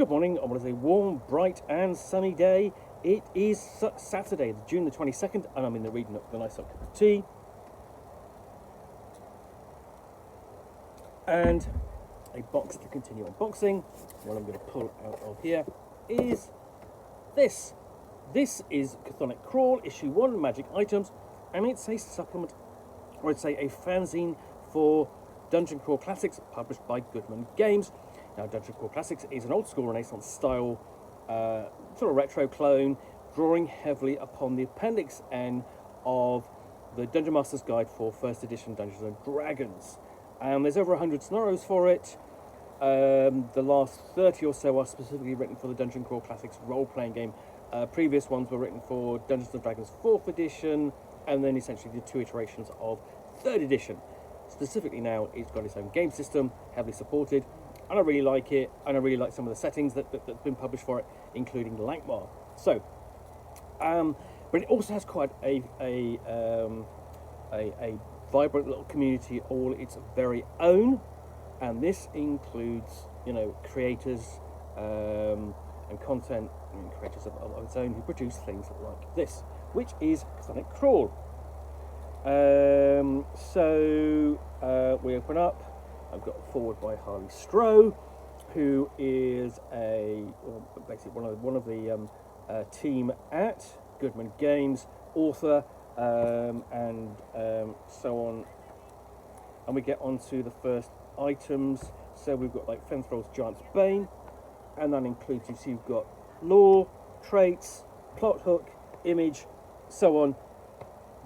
Good morning on what is a warm, bright and sunny day. It is Saturday, June the 22nd, and I'm in the reading up with a nice cup of tea. And a box to continue unboxing. What I'm going to pull out of here is this. This is Chthonic Crawl Issue One Magic Items, and it's a supplement, or I'd say a fanzine for Dungeon Crawl Classics, published by Goodman Games. Now, Dungeon Crawl Classics is an old-school Renaissance style, sort of retro clone, drawing heavily upon the Appendix N of the Dungeon Master's Guide for First Edition Dungeons and Dragons. There's over 100 scenarios for it. The last 30 or so are specifically written for the Dungeon Crawl Classics role-playing game. Previous ones were written for Dungeons and Dragons 4th edition, and then essentially the two iterations of 3rd edition. Specifically now, it's got its own game system, heavily supported, and I really like it, and I really like some of the settings that's been published for it, including Lankmar. So, but it also has quite a vibrant little community all its very own, and this includes, you know, creators and content and creators of its own who produce things like this, which is Chthonic Crawl. We open up. I've got a forward by Harley Stroh, who is basically one of the team at Goodman Games, author, and so on. And we get onto the first items. So we've got like Fenthrall's Giant's Bane, and that includes, you see, you've got lore, traits, plot hook, image, so on.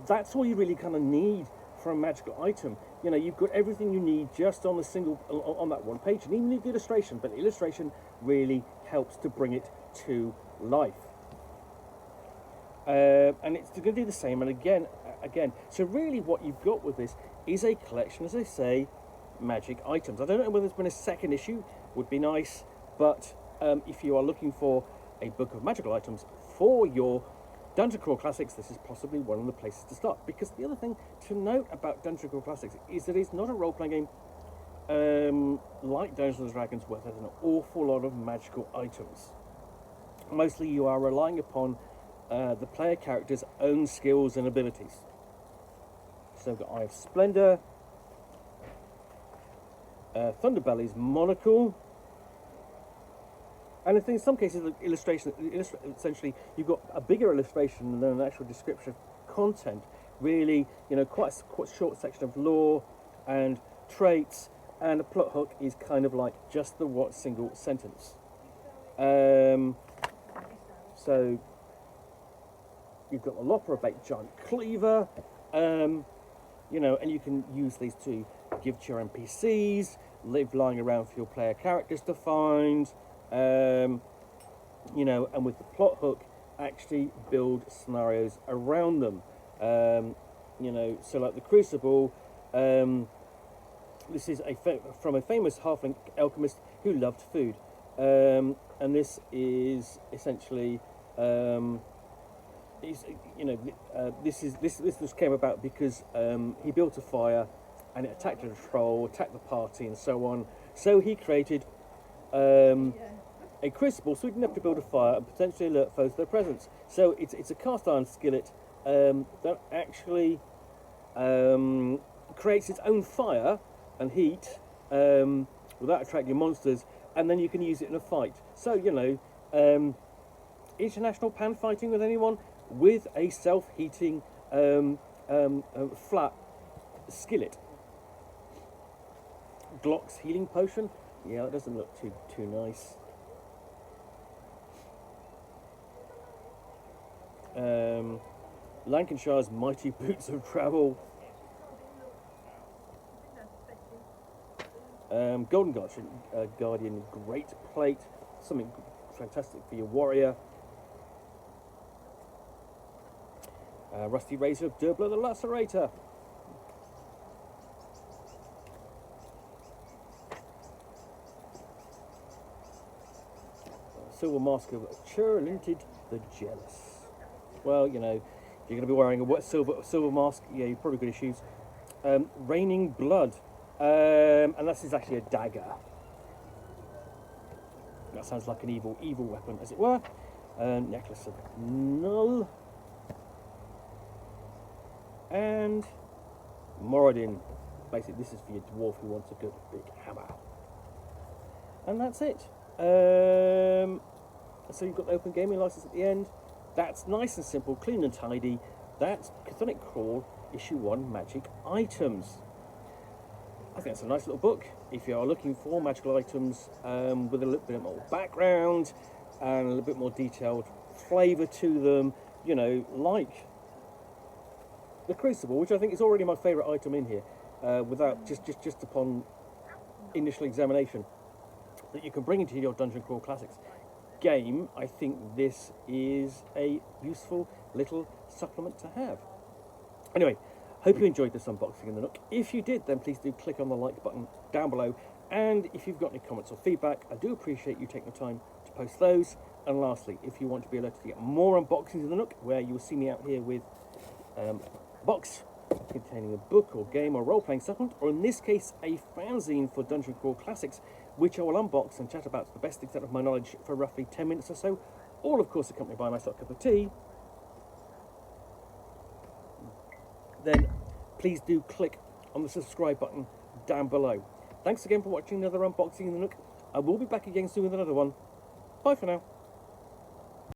That's all you really kind of need for a magical item. You know, you've got everything you need just on on that one page, and even the illustration, but the illustration really helps to bring it to life. And it's going to do the same, and again. So really what you've got with this is a collection, as I say, magic items. I don't know whether there's been a second issue, would be nice, but if you are looking for a book of magical items for your Dungeon Crawl Classics, this is possibly one of the places to start. Because the other thing to note about Dungeon Crawl Classics is that it's not a role-playing game like Dungeons and Dragons, where there's an awful lot of magical items. Mostly you are relying upon the player character's own skills and abilities. So we've got Eye of Splendor, Thunderbelly's Monocle, and in some cases, essentially, you've got a bigger illustration than an actual description of content. Really, you know, quite a short section of lore and traits, and a plot hook is kind of like just the single sentence. So you've got the Lopera Baked Giant Cleaver, you know, and you can use these to give to your NPCs, live lying around for your player characters to find. You know, and with the plot hook, actually build scenarios around them. You know, so like the Crucible, this is from a famous halfling alchemist who loved food, and this is essentially, this came about because he built a fire, and it attacked a troll, attacked the party, and so on. So he created a crucible, so he didn't have to build a fire and potentially alert foes to their presence. So it's a cast iron skillet that actually creates its own fire and heat without attracting monsters, and then you can use it in a fight. So, you know, international pan fighting with anyone with a self-heating flat skillet. Glock's healing potion. Yeah, it doesn't look too nice. Lancashire's Mighty Boots of Travel. Golden Guardian Great Plate. Something fantastic for your warrior. Rusty Razor of Durbler the Lacerator. Silver Mask of Churlinted the Jealous. Well, you know, if you're going to be wearing a silver mask, yeah, you've probably got issues. Raining Blood, and this is actually a dagger. That sounds like an evil weapon, as it were. Necklace of Null. And Moradin. Basically, this is for your dwarf who wants a good big hammer. And that's it. So you've got the open gaming license at the end. That's nice and simple, clean and tidy. That's Chthonic Crawl Issue 1 Magic Items. I think that's a nice little book. If you are looking for magical items with a little bit more background and a little bit more detailed flavour to them, you know, like the Crucible, which I think is already my favourite item in here, without just upon initial examination, that you can bring into your Dungeon Crawl Classics game. I think this is a useful little supplement to have. Anyway, hope you enjoyed this unboxing in the Nook. If you did, then please do click on the like button down below. And if you've got any comments or feedback, I do appreciate you taking the time to post those. And lastly, if you want to be alerted to get more unboxings in the Nook, where you'll see me out here with a box containing a book or game or role-playing supplement, or in this case, a fanzine for Dungeon Crawl Classics, which I will unbox and chat about to the best extent of my knowledge for roughly 10 minutes or so, all of course accompanied by a nice hot cup of tea, then please do click on the subscribe button down below. Thanks again for watching another unboxing in the Nook. I will be back again soon with another one. Bye for now.